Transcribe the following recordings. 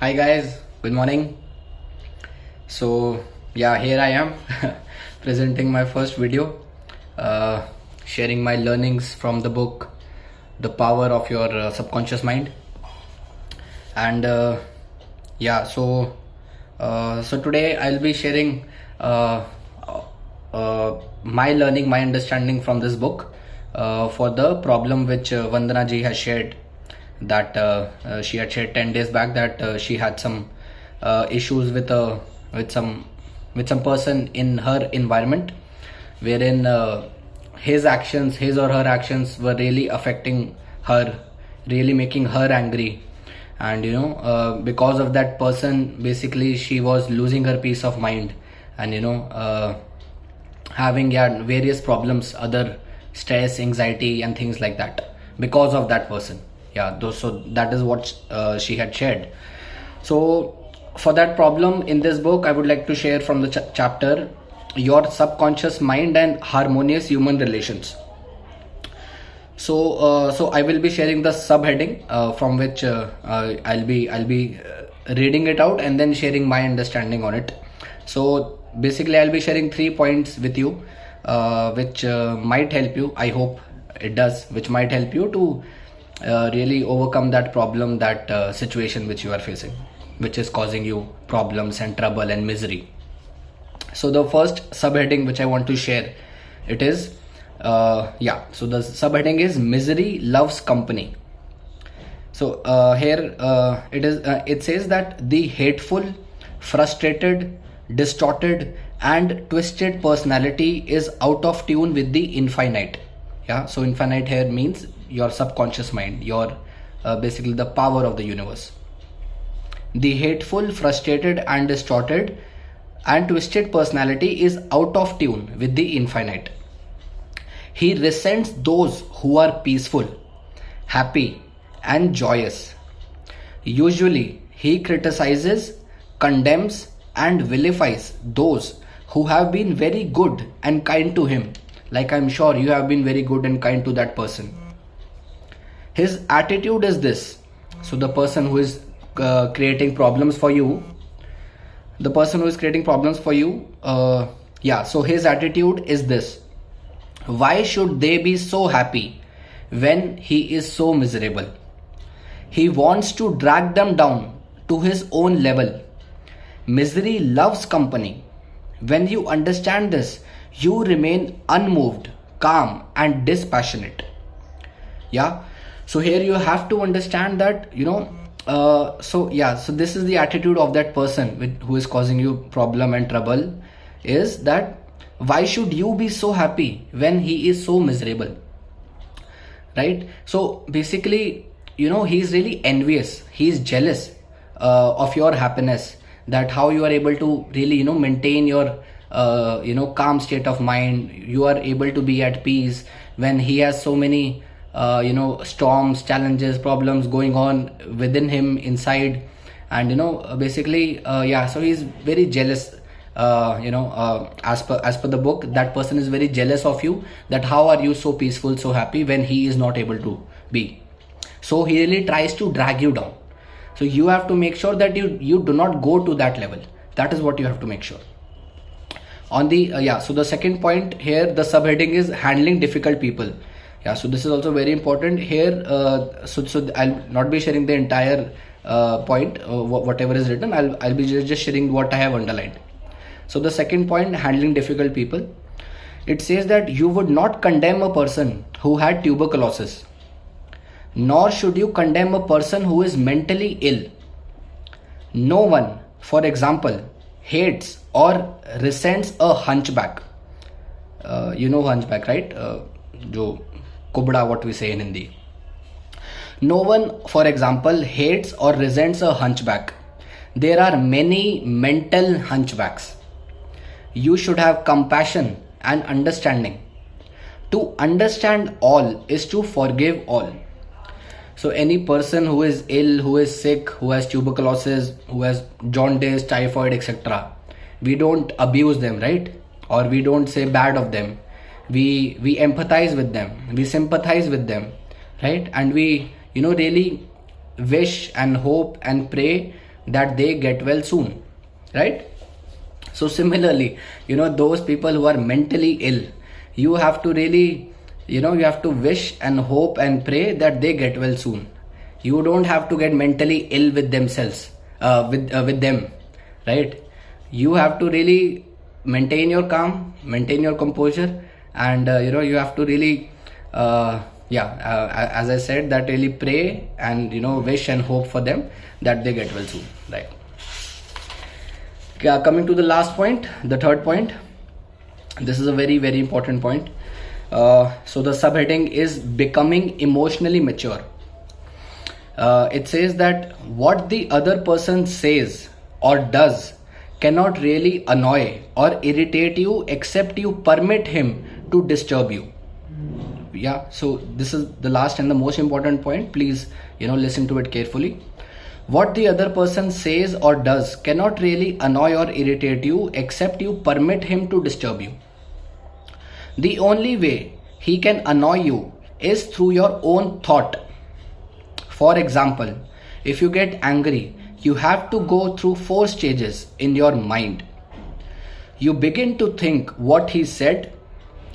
Hi guys, good morning. So yeah, here I am presenting my first video, uh, sharing my learnings from the book, The Power of Your Subconscious Mind. And so today I'll be sharing uh, my learning, my understanding from this book for the problem which Vandana ji has shared, that she had shared 10 days back, that she had some issues with some person in her environment, wherein his or her actions were really affecting her, really making her angry. And because of that person, basically she was losing her peace of mind, and having various problems, other stress, anxiety and things like that, because of that person. So that is what she had shared. So for that problem, in this book I would like to share from the chapter, Your Subconscious Mind and Harmonious Human Relations. So I will be sharing the subheading from which I'll be reading it out and then sharing my understanding on it. So basically I'll be sharing 3 points with you, which might help you. I hope it does, which might help you to really overcome that problem, that situation which you are facing, which is causing you problems and trouble and misery. So the first subheading which I want to share, it is so the subheading is Misery Loves Company. So here it says that the hateful, frustrated, distorted and twisted personality is out of tune with the infinite. So infinite here means your subconscious mind, your basically the power of the universe. The hateful, frustrated and distorted and twisted personality is out of tune with the infinite. He resents those who are peaceful, happy and joyous. Usually he criticizes, condemns and vilifies those who have been very good and kind to him. Like I'm sure you have been very good and kind to that person. His attitude is this. So the person who is creating problems for you, so his attitude is this: why should they be so happy when he is so miserable? He wants to drag them down to his own level. Misery loves company. When you understand this, you remain unmoved, calm and dispassionate. So here you have to understand that so this is the attitude of that person who is causing you problem and trouble, is that why should you be so happy when he is so miserable, right? So basically he's really envious, he's jealous of your happiness, that how you are able to really maintain your calm state of mind. You are able to be at peace when he has so many storms, challenges, problems going on within him inside. And so he's very jealous. As per the book, that person is very jealous of you, that how are you so peaceful, so happy when he is not able to be. So he really tries to drag you down. So you have to make sure that you do not go to that level. That is what you have to make sure. On the so the second point here, the subheading is Handling Difficult People. So this is also very important here. So I'll not be sharing the entire point, whatever is written. I'll be just sharing what I have underlined. So the second point, Handling Difficult People, it says that you would not condemn a person who had tuberculosis, nor should you condemn a person who is mentally ill. No one, for example, hates or resents a hunchback. Hunchback, right? Jo kubda, what we say in Hindi. No one, for example, hates or resents a hunchback. There are many mental hunchbacks. You should have compassion and understanding. To understand all is to forgive all. So any person who is ill, who is sick, who has tuberculosis, who has jaundice, typhoid, etc., we don't abuse them, right? Or we don't say bad of them. We empathize with them, we sympathize with them, right? And we really wish and hope and pray that they get well soon, right? So similarly, those people who are mentally ill, you have to really, you have to wish and hope and pray that they get well soon. You don't have to get mentally ill with themselves, with them, right? You have to really maintain your calm, maintain your composure, and you have to really, as I said, that really pray and wish and hope for them that they get well soon, right? Coming to the last point, the third point. This is a very, very important point. So the subheading is becoming emotionally mature. It says that what the other person says or does cannot really annoy or irritate you except you permit him to disturb you. Yeah, so this is the last and the most important point. Please, listen to it carefully. What the other person says or does cannot really annoy or irritate you except you permit him to disturb you. The only way he can annoy you is through your own thought. For example, if you get angry, you have to go through 4 stages in your mind. You begin to think what he said.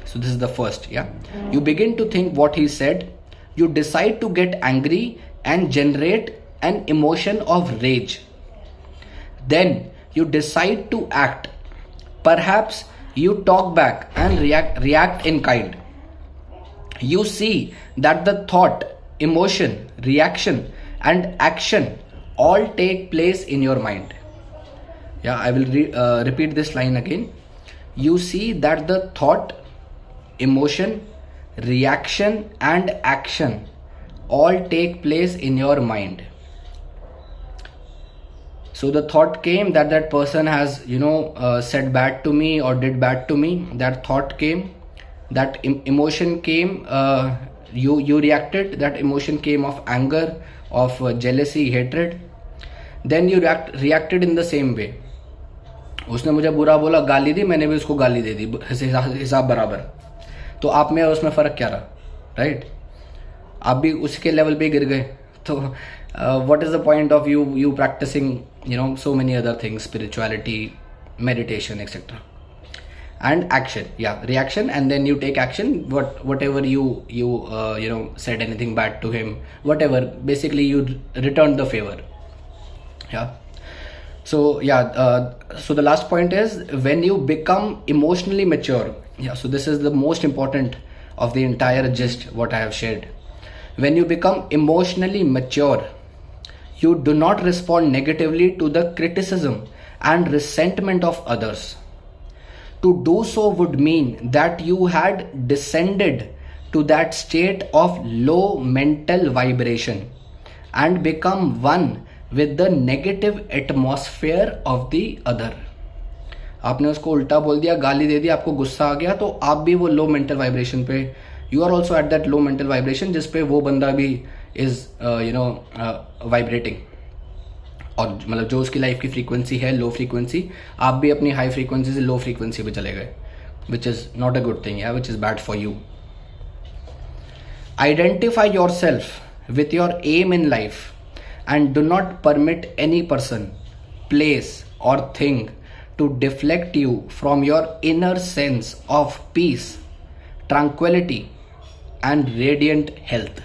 So this is the first, yeah. You begin to think what he said. You decide to get angry and generate an emotion of rage. Then you decide to act. Perhaps you talk back and react in kind. You see that the thought, emotion, reaction and action all take place in your mind. Yeah, I will repeat this line again. You see that the thought, emotion, reaction and action all take place in your mind. So the thought came that person has said bad to me or did bad to me. That thought came, that emotion came, you reacted. That emotion came of anger, of jealousy, hatred. Then you reacted in the same way. उसने मुझे बुरा बोला, गाली दी, मैंने भी उसको गाली दे दी, हिसाब बराबर. तो आप में और उसमें फर्क क्या रहा, राइट? आप भी उसके लेवल पे गिर गए. तो what is the point of you practicing so many other things, spirituality, meditation, etc. And action, reaction, and then you take action. Whatever you said anything bad to him, whatever, basically you return the favor. So so the last point is when you become emotionally mature. So this is the most important of the entire gist what I have shared. When you become emotionally mature, you do not respond negatively to the criticism and resentment of others. To do so would mean that you had descended to that state of low mental vibration and become one with the negative atmosphere of the other. आपने उसको उल्टा बोल दिया, गाली दे दी, आपको गुस्सा आ गया, तो आप भी वो लो मेंटल वाइब्रेशन पे, you are also at that low mental vibration जिस पे वो बंदा भी इज वाइब्रेटिंग. और मतलब जो उसकी लाइफ की फ्रीक्वेंसी है लो फ्रीक्वेंसी, आप भी अपनी हाई फ्रीक्वेंसी से लो फ्रीक्वेंसी पे चले गए, which is not a good thing, which is bad for you. Identify your self with your aim in life and do not permit any person, place or thing to deflect you from your inner sense of peace, tranquility and radiant health.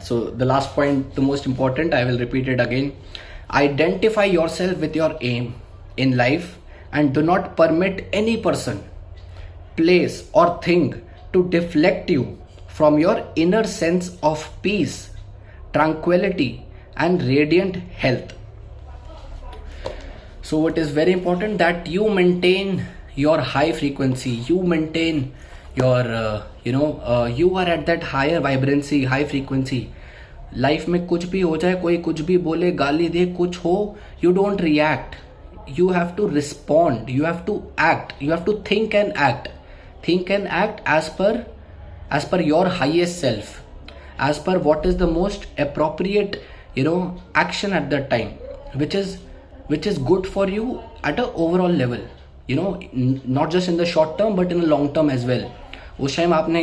So the last point, the most important, I will repeat it again. Identify yourself with your aim in life and do not permit any person, place or thing to deflect you from your inner sense of peace, tranquility and radiant health. So it is very important that you maintain your high frequency, you maintain your you are at that higher vibrancy, high frequency. Life में कुछ भी हो जाए, कोई कुछ भी बोले, गाली दे, कुछ हो, you don't react, you have to respond, you have to act, you have to think and act as per your highest self, as per what is the most appropriate action at that time, which is good for you at an overall level, not just in the short term but in the long term as well. उस time आपने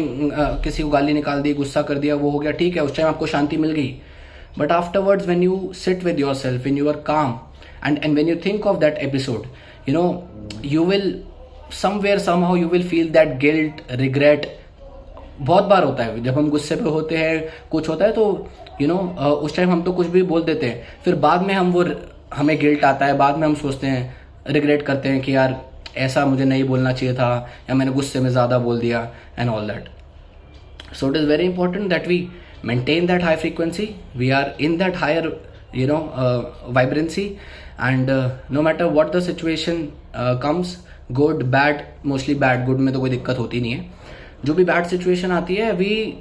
किसी को गाली निकाल दी, गुस्सा कर दिया, वो हो गया, ठीक है, उस टाइम आपको शांति मिल गई, But afterwards, when you sit with yourself, when you are calm, and when you think of that episode, you will somehow you will feel that guilt, regret. बहुत बार होता है जब हम गुस्से पे होते हैं, कुछ होता है तो उस टाइम हम तो कुछ भी बोल देते हैं, फिर बाद में हमें गिल्ट आता है, बाद में हम सोचते हैं, रिग्रेट करते हैं कि यार ऐसा मुझे नहीं बोलना चाहिए था, या मैंने गुस्से में ज़्यादा बोल दिया, and all that. So it is very important that we maintain that high frequency. We are in that higher vibrancy, and no matter what the situation comes, good, bad, mostly bad, good में तो कोई दिक्कत होती नहीं है, जो भी bad situation आती है, we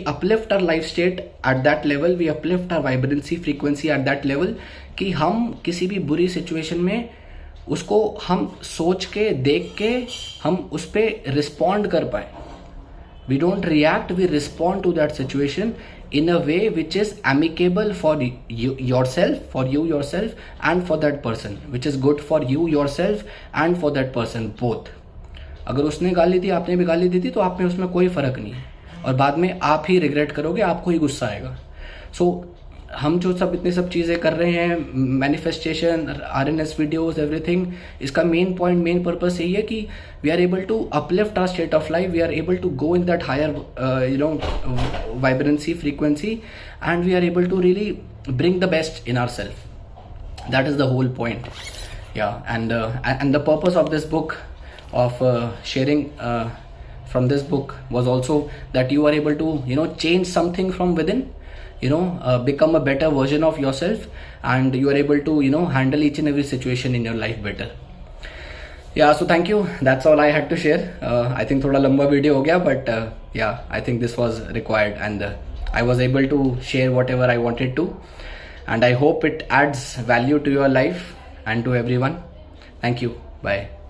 uplift our life state at that level, we uplift our vibrancy frequency at that level कि हम किसी भी बुरी situation में उसको हम सोच के, देख के, हम उस पर रिस्पॉन्ड कर पाए. We don't react, we respond to that situation in a way which is amicable for yourself and for that person, which is good for you yourself and for that person both. अगर उसने गाली दी, आपने भी गाली दी थी, तो आप में उसमें कोई फर्क नहीं है, और बाद में आप ही रिग्रेट करोगे, आपको ही गुस्सा आएगा. सो हम जो इतनी सब चीज़ें कर रहे हैं, मैनिफेस्टेशन, RNS वीडियोस, एवरीथिंग, इसका मेन पर्पस यही है कि we are able to uplift our state of life, we are able to go in that higher vibrancy frequency, and we are able to really bring the best in ourselves. That is the whole point. And the purpose of this book, of sharing from this book, was also that you are able to change something from within, become a better version of yourself, and you are able to handle each and every situation in your life better. So thank you, that's all I had to share. I think थोड़ा लंबा video हो गया, but I think this was required, and I was able to share whatever I wanted to, and I hope it adds value to your life and to everyone. Thank you. Bye.